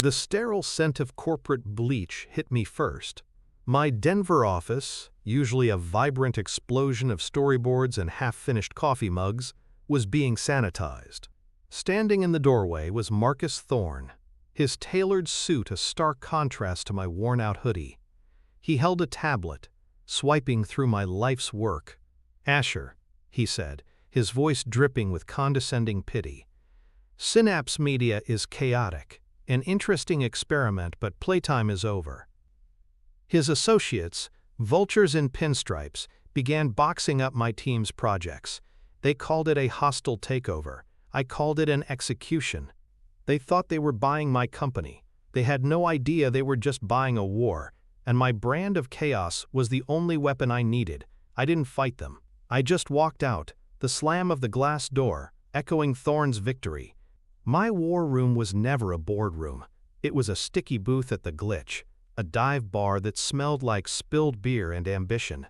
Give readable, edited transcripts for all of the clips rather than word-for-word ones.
The sterile scent of corporate bleach hit me first. My Denver office, usually a vibrant explosion of storyboards and half-finished coffee mugs, was being sanitized. Standing in the doorway was Marcus Thorne, his tailored suit a stark contrast to my worn-out hoodie. He held a tablet, swiping through my life's work. "Asher," he said, his voice dripping with condescending pity. "Synapse Media is chaotic, an interesting experiment, but playtime is over." His associates, vultures in pinstripes, began boxing up my team's projects. They called it a hostile takeover. I called it an execution. They thought they were buying my company. They had no idea they were just buying a war, and my brand of chaos was the only weapon I needed. I didn't fight them. I just walked out, the slam of the glass door, echoing Thorne's victory. My war room was never a boardroom. It was a sticky booth at the Glitch, a dive bar that smelled like spilled beer and ambition.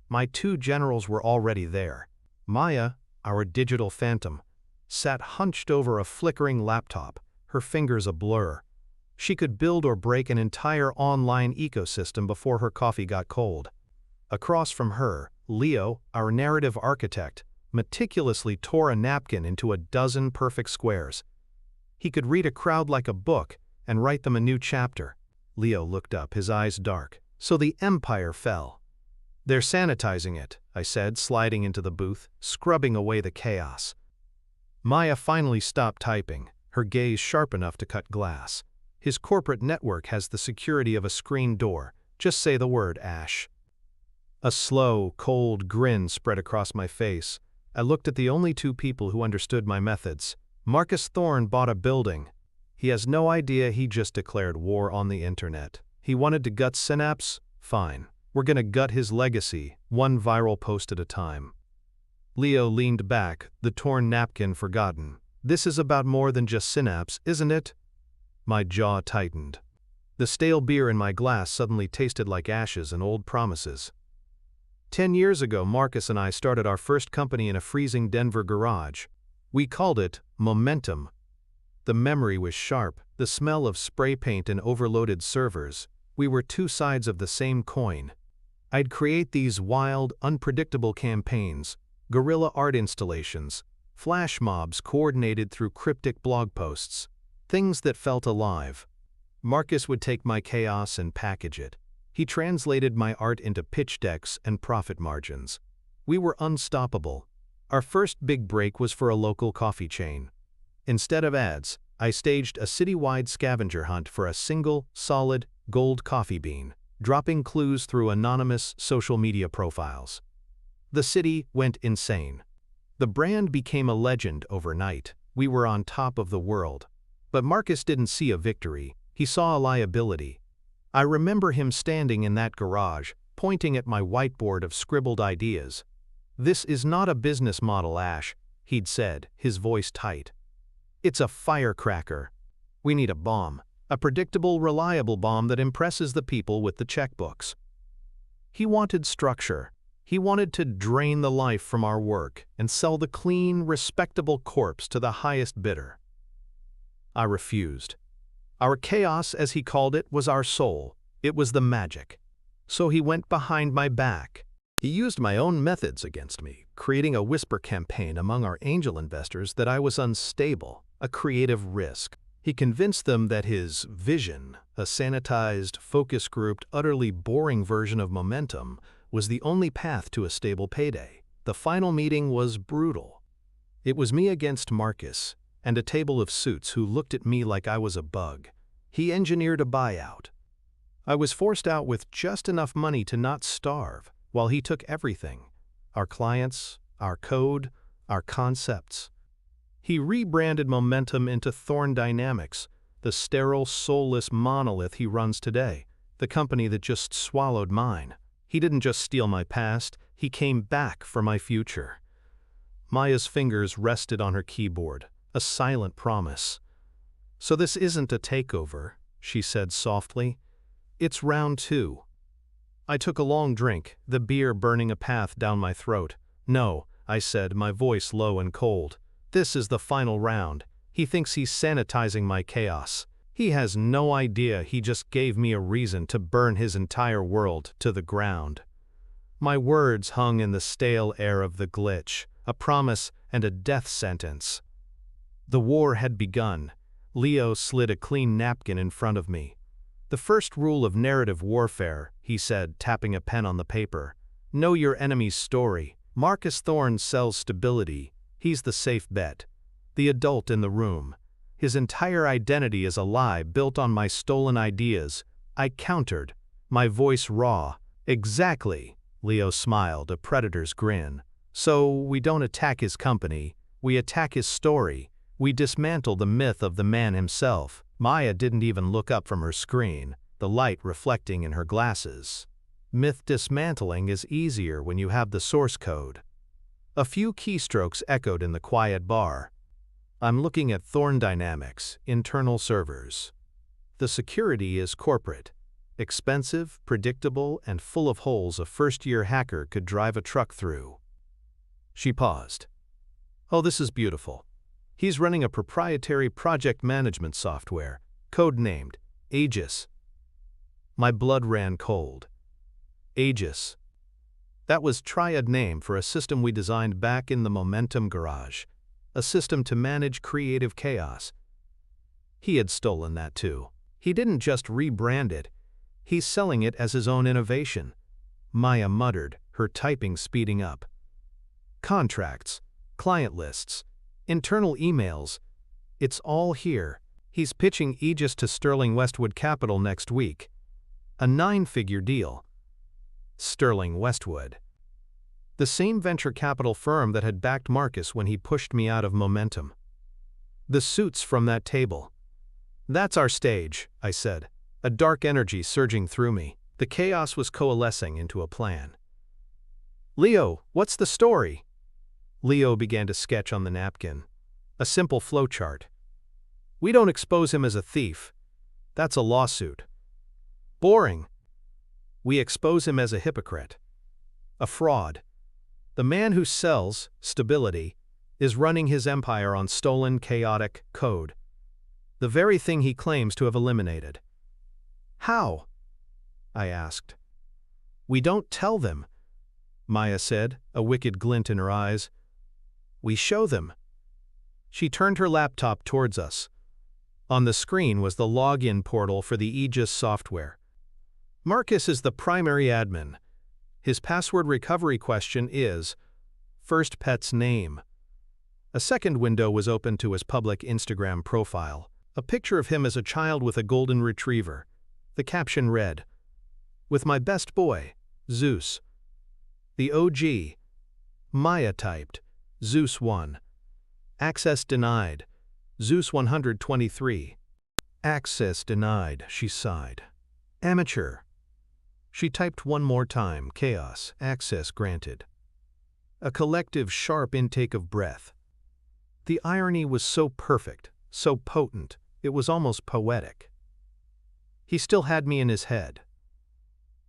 My two generals were already there. Maya, our digital phantom, sat hunched over a flickering laptop, her fingers a blur. She could build or break an entire online ecosystem before her coffee got cold. Across from her, Leo, our narrative architect, meticulously tore a napkin into a dozen perfect squares. He could read a crowd like a book and write them a new chapter. Leo looked up, his eyes dark. "So the empire fell." "They're sanitizing it," I said, sliding into the booth, scrubbing away the chaos. Maya finally stopped typing, her gaze sharp enough to cut glass. "His corporate network has the security of a screen door. Just say the word, Ash." A slow, cold grin spread across my face. I looked at the only two people who understood my methods. Marcus Thorne bought a building. He has no idea he just declared war on the internet. He wanted to gut Synapse? Fine. We're gonna gut his legacy, one viral post at a time. Leo leaned back, the torn napkin forgotten. "This is about more than just Synapse, isn't it?" My jaw tightened. The stale beer in my glass suddenly tasted like ashes and old promises. 10 years ago, Marcus and I started our first company in a freezing Denver garage. We called it Momentum. The memory was sharp, the smell of spray paint and overloaded servers. We were two sides of the same coin. I'd create these wild, unpredictable campaigns, guerrilla art installations, flash mobs coordinated through cryptic blog posts, things that felt alive. Marcus would take my chaos and package it. He translated my art into pitch decks and profit margins. We were unstoppable. Our first big break was for a local coffee chain. Instead of ads, I staged a citywide scavenger hunt for a single, solid, gold coffee bean, dropping clues through anonymous social media profiles. The city went insane. The brand became a legend overnight. We were on top of the world. But Marcus didn't see a victory. He saw a liability. I remember him standing in that garage, pointing at my whiteboard of scribbled ideas. "This is not a business model, Ash," he'd said, his voice tight. "It's a firecracker. We need a bomb, a predictable, reliable bomb that impresses the people with the checkbooks." He wanted structure. He wanted to drain the life from our work and sell the clean, respectable corpse to the highest bidder. I refused. Our chaos, as he called it, was our soul. It was the magic. So he went behind my back. He used my own methods against me, creating a whisper campaign among our angel investors that I was unstable, a creative risk. He convinced them that his vision, a sanitized, focus-grouped, utterly boring version of Momentum, was the only path to a stable payday. The final meeting was brutal. It was me against Marcus, and a table of suits who looked at me like I was a bug. He engineered a buyout. I was forced out with just enough money to not starve, while he took everything: our clients, our code, our concepts. He rebranded Momentum into Thorne Dynamics, the sterile, soulless monolith he runs today, the company that just swallowed mine. He didn't just steal my past, he came back for my future. Maya's fingers rested on her keyboard, a silent promise. "So this isn't a takeover," she said softly. "It's round 2. I took a long drink, the beer burning a path down my throat. "No," I said, my voice low and cold. "This is the final round. He thinks he's sanitizing my chaos. He has no idea he just gave me a reason to burn his entire world to the ground. My words hung in the stale air of the glitch, a promise and a death sentence. The war had begun. Leo slid a clean napkin in front of me. "The first rule of narrative warfare," he said, tapping a pen on the paper. "Know your enemy's story. Marcus Thorne sells stability. He's the safe bet. The adult in the room. His entire identity is a lie built on my stolen ideas." I countered, my voice raw. "Exactly," Leo smiled, a predator's grin. "So we don't attack his company, we attack his story. We dismantle the myth of the man himself." Maya didn't even look up from her screen, the light reflecting in her glasses. Myth dismantling is easier when you have the source code. A few keystrokes echoed in the quiet bar. "I'm looking at Thorne Dynamics, internal servers. The security is corporate. Expensive, predictable, and full of holes a first-year hacker could drive a truck through." She paused. "Oh, this is beautiful. He's running a proprietary project management software, code-named Aegis." My blood ran cold. Aegis. That was triad name for a system we designed back in the Momentum garage. A system to manage creative chaos. He had stolen that too. He didn't just rebrand it, he's selling it as his own innovation. Maya muttered, her typing speeding up. "Contracts, client lists, internal emails. It's all here. He's pitching Aegis to Sterling Westwood Capital next week. A 9-figure deal." Sterling Westwood. The same venture capital firm that had backed Marcus when he pushed me out of Momentum. The suits from that table. "That's our stage," I said, a dark energy surging through me. The chaos was coalescing into a plan. "Leo, what's the story?" Leo began to sketch on the napkin. A simple flowchart. "We don't expose him as a thief. That's a lawsuit." "Boring." "We expose him as a hypocrite. A fraud. The man who sells stability is running his empire on stolen, chaotic code. The very thing he claims to have eliminated." "How?" I asked. "We don't tell them," Maya said, a wicked glint in her eyes. "We show them." She turned her laptop towards us. On the screen was the login portal for the Aegis software. "Marcus is the primary admin. His password recovery question is, first pet's name." A second window was open to his public Instagram profile, a picture of him as a child with a golden retriever. The caption read, "With my best boy, Zeus." The OG. Maya typed, Zeus 1. Access denied. Zeus 123. "Access denied," she sighed. "Amateur." She typed one more time, chaos, access granted. A collective sharp intake of breath. The irony was so perfect, so potent, it was almost poetic. He still had me in his head.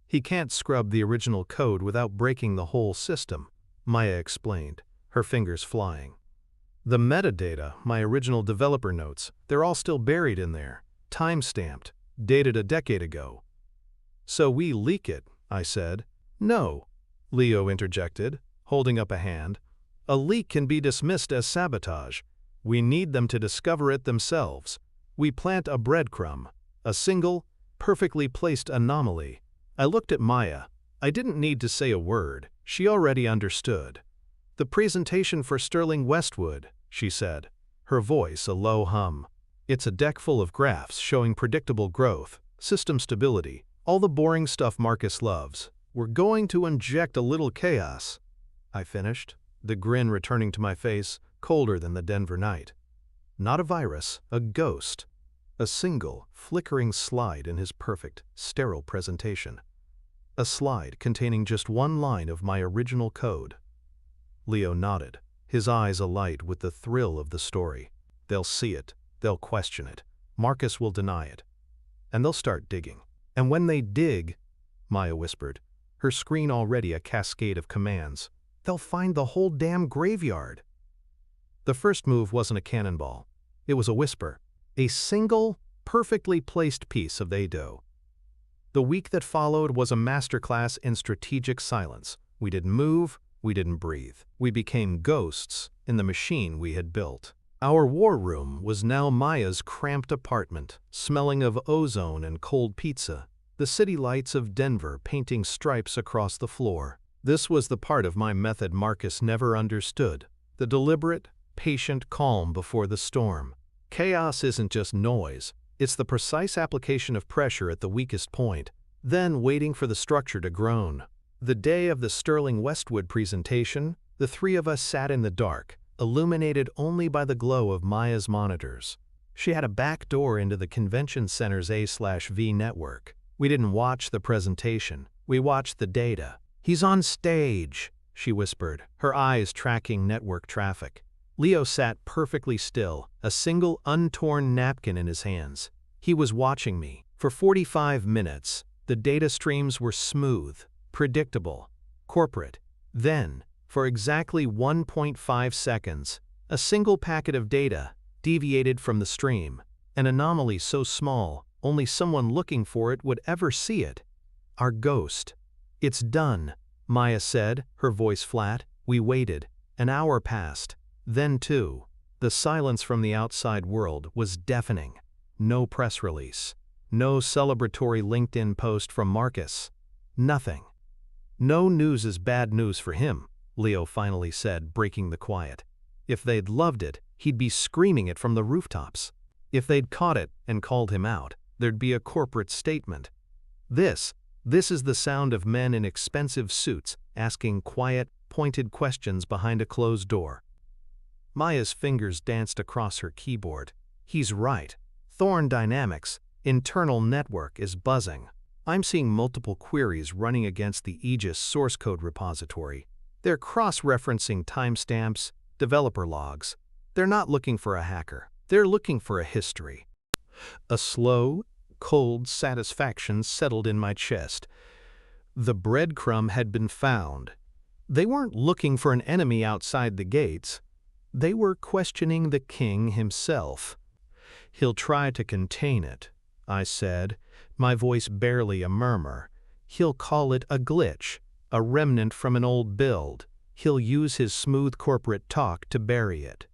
"He can't scrub the original code without breaking the whole system," Maya explained, her fingers flying. "The metadata, my original developer notes, they're all still buried in there, time-stamped, dated a decade ago." "So we leak it," I said. "No," Leo interjected, holding up a hand. "A leak can be dismissed as sabotage. We need them to discover it themselves. We plant a breadcrumb, a single, perfectly placed anomaly." I looked at Maya. I didn't need to say a word. She already understood. "The presentation for Sterling Westwood," she said, her voice a low hum. "It's a deck full of graphs showing predictable growth, system stability, all the boring stuff Marcus loves. We're going to inject a little chaos," I finished, the grin returning to my face, colder than the Denver night. Not a virus, a ghost. A single, flickering slide in his perfect, sterile presentation. A slide containing just one line of my original code. Leo nodded, his eyes alight with the thrill of the story. "They'll see it, they'll question it, Marcus will deny it. And they'll start digging. And when they dig," Maya whispered, her screen already a cascade of commands, "they'll find the whole damn graveyard." The first move wasn't a cannonball. It was a whisper. A single, perfectly placed piece of the dough. The week that followed was a masterclass in strategic silence. We didn't move, we didn't breathe. We became ghosts in the machine we had built. Our war room was now Maya's cramped apartment, smelling of ozone and cold pizza, the city lights of Denver painting stripes across the floor. This was the part of my method Marcus never understood, the deliberate, patient calm before the storm. Chaos isn't just noise, it's the precise application of pressure at the weakest point, then waiting for the structure to groan. The day of the Sterling Westwood presentation, the three of us sat in the dark, illuminated only by the glow of Maya's monitors. She had a back door into the convention center's A/V network. We didn't watch the presentation, we watched the data. "He's on stage," she whispered, her eyes tracking network traffic. Leo sat perfectly still, a single untorn napkin in his hands. He was watching me. For 45 minutes, the data streams were smooth, predictable, corporate. Then, for exactly 1.5 seconds, a single packet of data deviated from the stream, an anomaly so small, only someone looking for it would ever see it. Our ghost. "It's done," Maya said, her voice flat. We waited. An hour passed. Then two. The silence from the outside world was deafening. No press release. No celebratory LinkedIn post from Marcus. Nothing. "No news is bad news for him," Leo finally said, breaking the quiet. If they'd loved it, he'd be screaming it from the rooftops. If they'd caught it and called him out, there'd be a corporate statement. This is the sound of men in expensive suits asking quiet, pointed questions behind a closed door. Maya's fingers danced across her keyboard. He's right. Thorn Dynamics' internal network is buzzing. I'm seeing multiple queries running against the Aegis source code repository. They're cross-referencing timestamps, developer logs. They're not looking for a hacker. They're looking for a history. A slow, cold satisfaction settled in my chest. The breadcrumb had been found. They weren't looking for an enemy outside the gates. They were questioning the king himself. "He'll try to contain it," I said, my voice barely a murmur. "He'll call it a glitch, a remnant from an old build. He'll use his smooth corporate talk to bury it."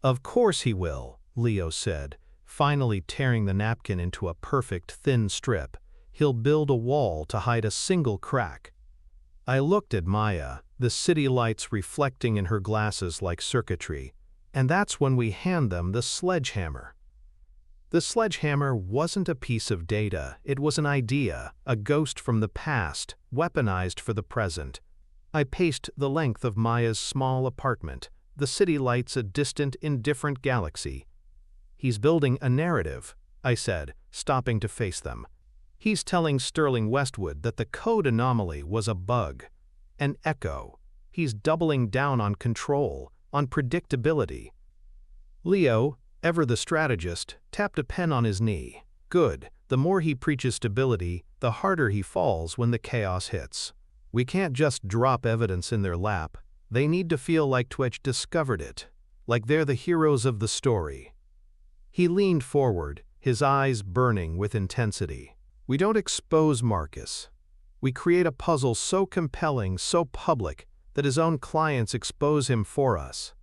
"Of course he will," Leo said, finally tearing the napkin into a perfect thin strip. "He'll build a wall to hide a single crack." I looked at Maya, the city lights reflecting in her glasses like circuitry, and that's when we hand them the sledgehammer. The sledgehammer wasn't a piece of data, it was an idea, a ghost from the past, weaponized for the present. I paced the length of Maya's small apartment, the city lights a distant, indifferent galaxy. "He's building a narrative," I said, stopping to face them. "He's telling Sterling Westwood that the code anomaly was a bug, an echo. He's doubling down on control, on predictability." Leo, ever the strategist, tapped a pen on his knee. "Good. The more he preaches stability, the harder he falls when the chaos hits. We can't just drop evidence in their lap. They need to feel like Twitch discovered it, like they're the heroes of the story." He leaned forward, his eyes burning with intensity. "We don't expose Marcus. We create a puzzle so compelling, so public, that his own clients expose him for us."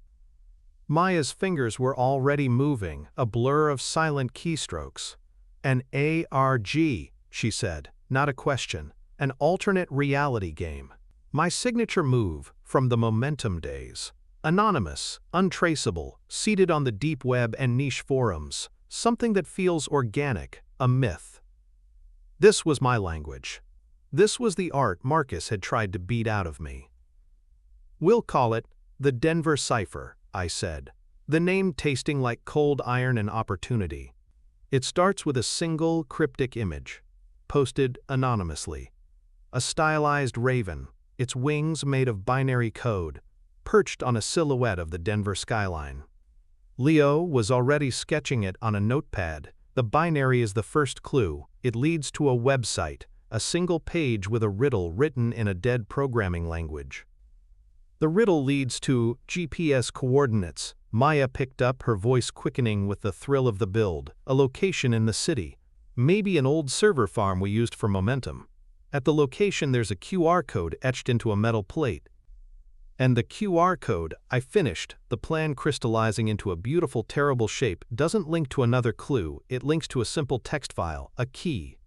Maya's fingers were already moving, a blur of silent keystrokes. "An ARG," she said, not a question, "an alternate reality game. My signature move from the Momentum days. Anonymous, untraceable, seated on the deep web and niche forums, something that feels organic, a myth." This was my language. This was the art Marcus had tried to beat out of me. "We'll call it the Denver Cipher," I said, the name tasting like cold iron and opportunity. "It starts with a single cryptic image, posted anonymously. A stylized raven, its wings made of binary code, perched on a silhouette of the Denver skyline." Leo was already sketching it on a notepad. "The binary is the first clue. It leads to a website, a single page with a riddle written in a dead programming language. The riddle leads to GPS coordinates, Maya picked up, her voice quickening with the thrill of the build. A location in the city. Maybe an old server farm we used for momentum. At the location there's a QR code etched into a metal plate. And the QR code, I finished, the plan crystallizing into a beautiful, terrible shape, doesn't link to another clue, it links to a simple text file, a key.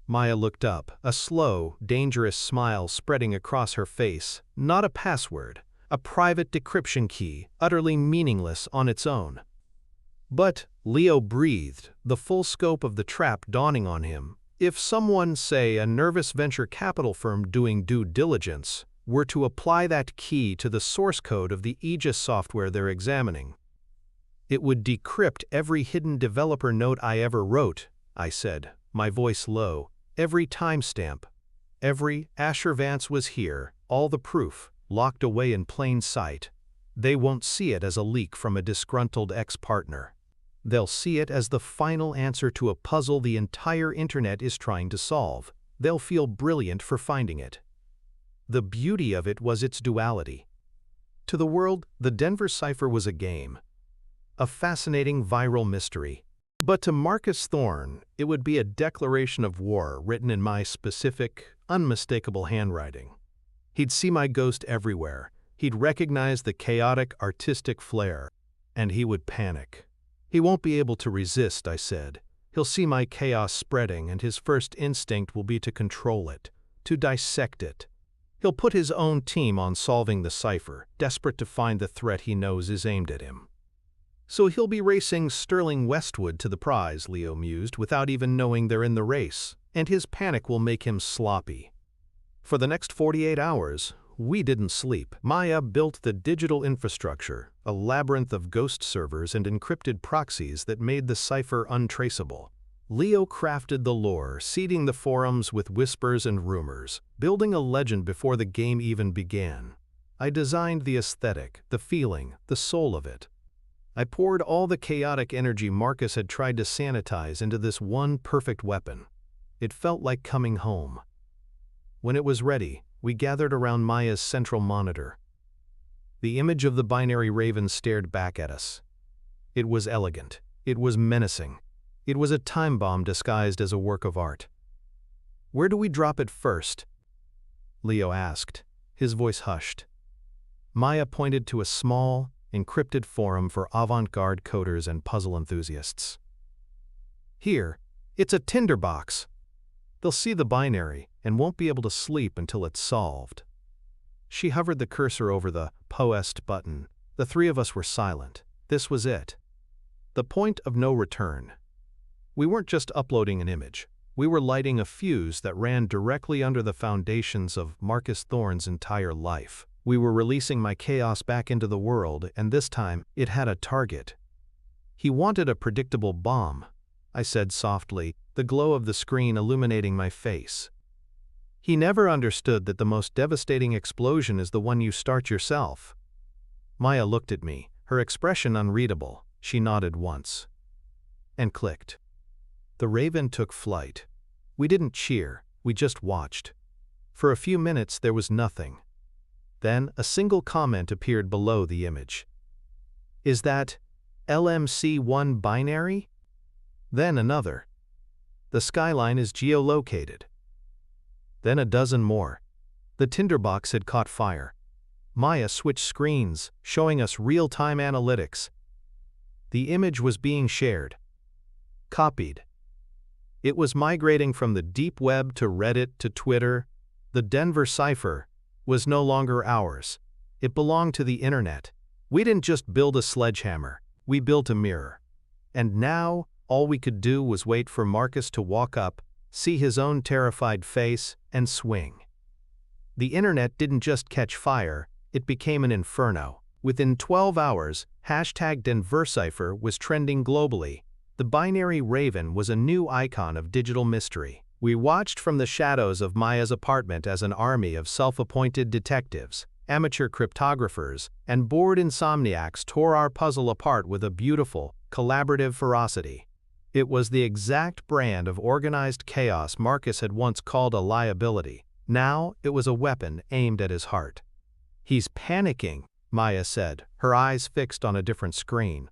Maya looked up, a slow, dangerous smile spreading across her face. Not a password, a private decryption key, utterly meaningless on its own. But, Leo breathed, the full scope of the trap dawning on him. If someone, say a nervous venture capital firm doing due diligence, were to apply that key to the source code of the Aegis software they're examining, it would decrypt every hidden developer note I ever wrote, I said, my voice low, every timestamp, every Asher Vance was here, all the proof, locked away in plain sight. They won't see it as a leak from a disgruntled ex-partner. They'll see it as the final answer to a puzzle the entire internet is trying to solve. They'll feel brilliant for finding it. The beauty of it was its duality. To the world, the Denver cipher was a game, a fascinating viral mystery. But to Marcus Thorne, it would be a declaration of war written in my specific, unmistakable handwriting. He'd see my ghost everywhere. He'd recognize the chaotic, artistic flair, and he would panic. He won't be able to resist, I said. He'll see my chaos spreading, and his first instinct will be to control it, to dissect it. He'll put his own team on solving the cipher, desperate to find the threat he knows is aimed at him. So he'll be racing sterling westward to the prize, Leo mused, without even knowing they're in the race, and his panic will make him sloppy. For the next 48 hours, we didn't sleep. Maya built the digital infrastructure, a labyrinth of ghost servers and encrypted proxies that made the cipher untraceable. Leo crafted the lore, seeding the forums with whispers and rumors, building a legend before the game even began. I designed the aesthetic, the feeling, the soul of it. I poured all the chaotic energy Marcus had tried to sanitize into this one perfect weapon. It felt like coming home. When it was ready, we gathered around Maya's central monitor. The image of the binary raven stared back at us. It was elegant. It was menacing. It was a time bomb disguised as a work of art. "Where do we drop it first?" Leo asked, his voice hushed. Maya pointed to a small, encrypted forum for avant-garde coders and puzzle enthusiasts. "Here, it's a tinderbox. They'll see the binary and won't be able to sleep until it's solved." She hovered the cursor over the Post button. The three of us were silent. This was it. The point of no return. We weren't just uploading an image. We were lighting a fuse that ran directly under the foundations of Marcus Thorne's entire life. We were releasing my chaos back into the world, and this time, it had a target. "He wanted a predictable bomb," I said softly, the glow of the screen illuminating my face. "He never understood that the most devastating explosion is the one you start yourself." Maya looked at me, her expression unreadable. She nodded once. And clicked. The Raven took flight. We didn't cheer, we just watched. For a few minutes there was nothing. Then a single comment appeared below the image. "Is that LMC1 binary?" Then another. "The skyline is geolocated." Then a dozen more. The tinderbox had caught fire. Maya switched screens, showing us real-time analytics. The image was being shared. Copied. It was migrating from the deep web to Reddit to Twitter. The Denver cipher was no longer ours. It belonged to the internet. We didn't just build a sledgehammer, we built a mirror. And now, all we could do was wait for Marcus to walk up, see his own terrified face, and swing. The internet didn't just catch fire, it became an inferno. Within 12 hours, #DenverCipher was trending globally. The binary raven was a new icon of digital mystery. We watched from the shadows of Maya's apartment as an army of self-appointed detectives, amateur cryptographers, and bored insomniacs tore our puzzle apart with a beautiful, collaborative ferocity. It was the exact brand of organized chaos Marcus had once called a liability. Now, it was a weapon aimed at his heart. "He's panicking," Maya said, her eyes fixed on a different screen.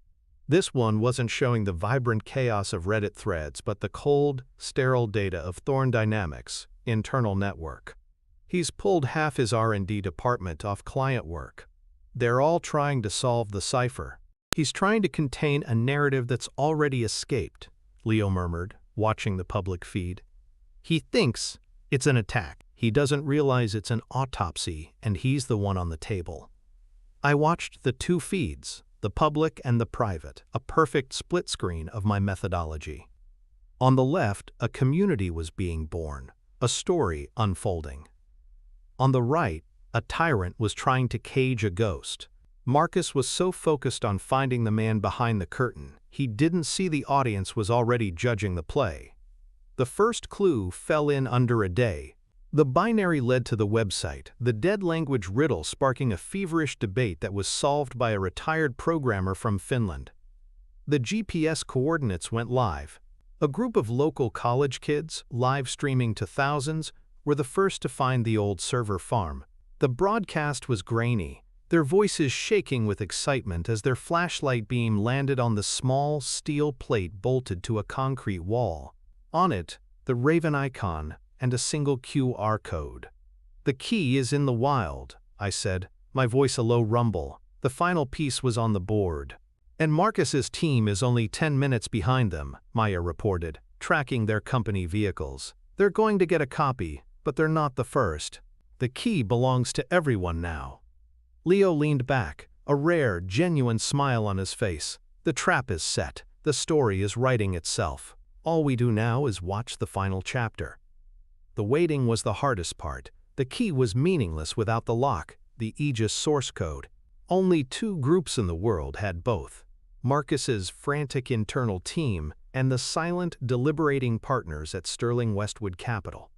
This one wasn't showing the vibrant chaos of Reddit threads but the cold, sterile data of Thorn Dynamics' internal network. He's pulled half his R&D department off client work. They're all trying to solve the cipher. He's trying to contain a narrative that's already escaped, Leo murmured, watching the public feed. He thinks it's an attack. He doesn't realize it's an autopsy, and he's the one on the table. I watched the two feeds, the public and the private, a perfect split screen of my methodology. On the left, a community was being born, a story unfolding. On the right, a tyrant was trying to cage a ghost. Marcus was so focused on finding the man behind the curtain, he didn't see the audience was already judging the play. The first clue fell in under a day. The binary led to the website, the dead language riddle sparking a feverish debate that was solved by a retired programmer from Finland. The GPS coordinates went live. A group of local college kids, live streaming to thousands, were the first to find the old server farm. The broadcast was grainy, their voices shaking with excitement as their flashlight beam landed on the small steel plate bolted to a concrete wall. On it, the Raven icon and a single QR code. "The key is in the wild," I said, my voice a low rumble. The final piece was on the board. "And Marcus's team is only 10 minutes behind them," Maya reported, tracking their company vehicles. "They're going to get a copy, but they're not the first. The key belongs to everyone now." Leo leaned back, a rare, genuine smile on his face. "The trap is set. The story is writing itself. All we do now is watch the final chapter." The waiting was the hardest part. The key was meaningless without the lock, the Aegis source code. Only two groups in the world had both: Marcus's frantic internal team and the silent, deliberating partners at Sterling Westwood Capital.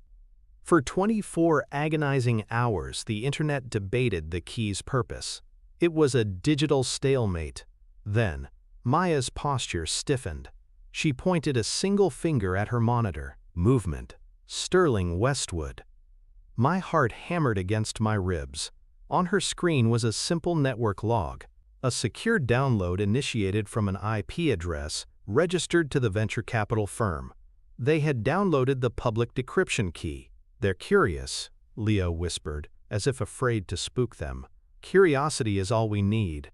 For 24 agonizing hours, the internet debated the key's purpose. It was a digital stalemate. Then, Maya's posture stiffened. She pointed a single finger at her monitor. Movement. Sterling Westwood. My heart hammered against my ribs. On her screen was a simple network log, a secure download initiated from an IP address registered to the venture capital firm. They had downloaded the public decryption key. "They're curious," Leo whispered, as if afraid to spook them. "Curiosity is all we need,"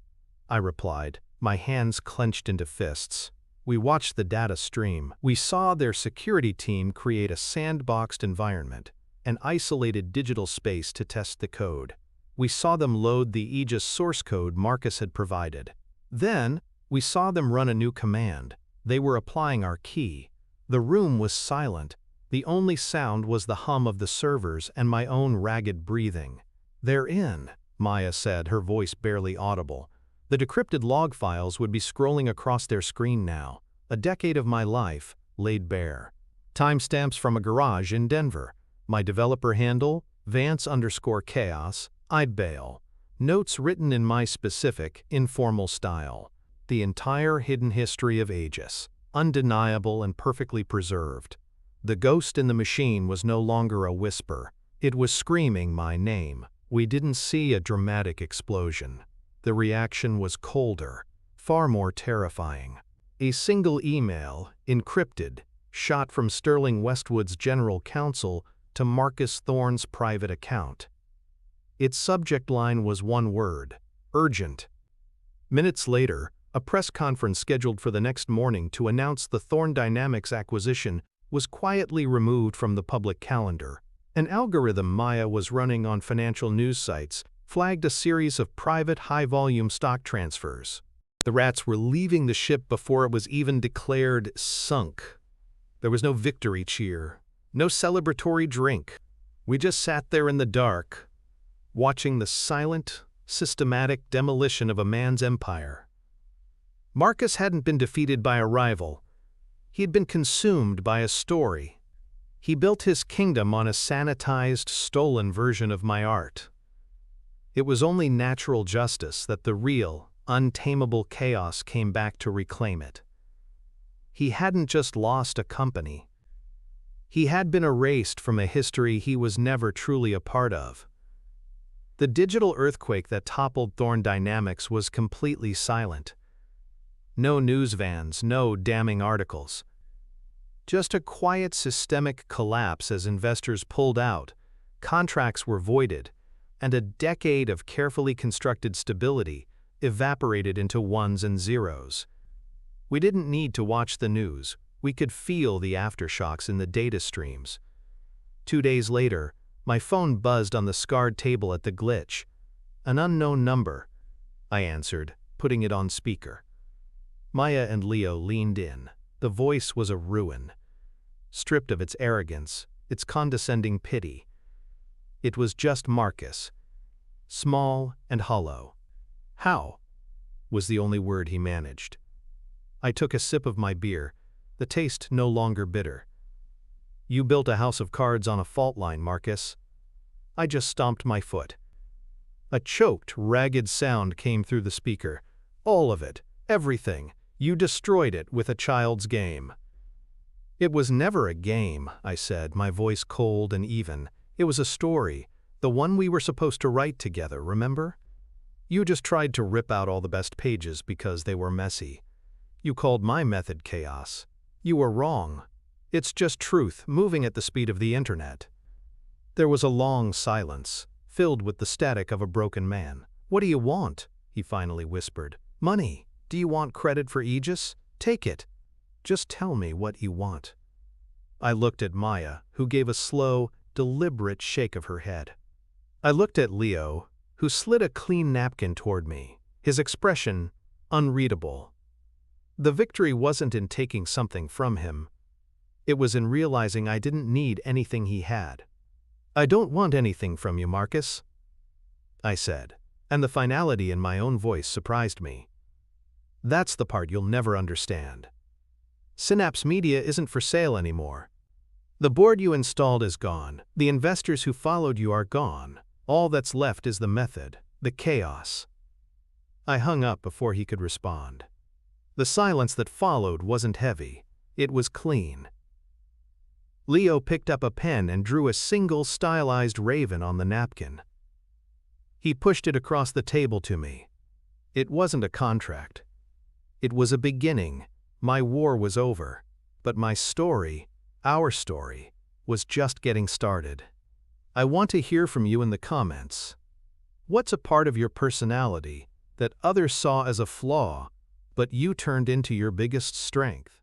I replied, my hands clenched into fists. We watched the data stream. We saw their security team create a sandboxed environment, an isolated digital space to test the code. We saw them load the Aegis source code Marcus had provided. Then, we saw them run a new command. They were applying our key. The room was silent. The only sound was the hum of the servers and my own ragged breathing. "They're in," Maya said, her voice barely audible. The decrypted log files would be scrolling across their screen now. A decade of my life, laid bare. Timestamps from a garage in Denver. My developer handle, Vance_chaos, I'd bail. Notes written in my specific, informal style. The entire hidden history of Aegis, undeniable and perfectly preserved. The ghost in the machine was no longer a whisper. It was screaming my name. We didn't see a dramatic explosion. The reaction was colder, far more terrifying. A single email, encrypted, shot from Sterling Westwood's general counsel to Marcus Thorne's private account. Its subject line was one word: urgent. Minutes later, a press conference scheduled for the next morning to announce the Thorn Dynamics acquisition was quietly removed from the public calendar. An algorithm Maya was running on financial news sites flagged a series of private high-volume stock transfers. The rats were leaving the ship before it was even declared sunk. There was no victory cheer, no celebratory drink. We just sat there in the dark, watching the silent, systematic demolition of a man's empire. Marcus hadn't been defeated by a rival. He had been consumed by a story. He built his kingdom on a sanitized, stolen version of my art. It was only natural justice that the real, untamable chaos came back to reclaim it. He hadn't just lost a company. He had been erased from a history he was never truly a part of. The digital earthquake that toppled Thorne Dynamics was completely silent. No news vans, no damning articles. Just a quiet systemic collapse as investors pulled out, contracts were voided, and a decade of carefully constructed stability evaporated into ones and zeros. We didn't need to watch the news, we could feel the aftershocks in the data streams. 2 days later, my phone buzzed on the scarred table at the glitch. An unknown number. I answered, putting it on speaker. Maya and Leo leaned in. The voice was a ruin, stripped of its arrogance, its condescending pity. It was just Marcus, small and hollow. "How?" was the only word he managed. I took a sip of my beer, the taste no longer bitter. "You built a house of cards on a fault line, Marcus." I just stomped my foot. A choked, ragged sound came through the speaker. "All of it, everything. You destroyed it with a child's game." "It was never a game," I said, my voice cold and even. "It was a story, the one we were supposed to write together, remember? You just tried to rip out all the best pages because they were messy. You called my method chaos. You were wrong. It's just truth moving at the speed of the internet." There was a long silence, filled with the static of a broken man. "What do you want?" he finally whispered. "Money. Do you want credit for Aegis? Take it. Just tell me what you want." I looked at Maya, who gave a slow, deliberate shake of her head. I looked at Leo, who slid a clean napkin toward me, his expression unreadable. The victory wasn't in taking something from him. It was in realizing I didn't need anything he had. "I don't want anything from you, Marcus," I said, and the finality in my own voice surprised me. "That's the part you'll never understand. Synapse Media isn't for sale anymore. The board you installed is gone. The investors who followed you are gone. All that's left is the method, the chaos." I hung up before he could respond. The silence that followed wasn't heavy. It was clean. Leo picked up a pen and drew a single stylized raven on the napkin. He pushed it across the table to me. It wasn't a contract. It was a beginning. My war was over. But my story, our story, was just getting started. I want to hear from you in the comments. What's a part of your personality that others saw as a flaw, but you turned into your biggest strength?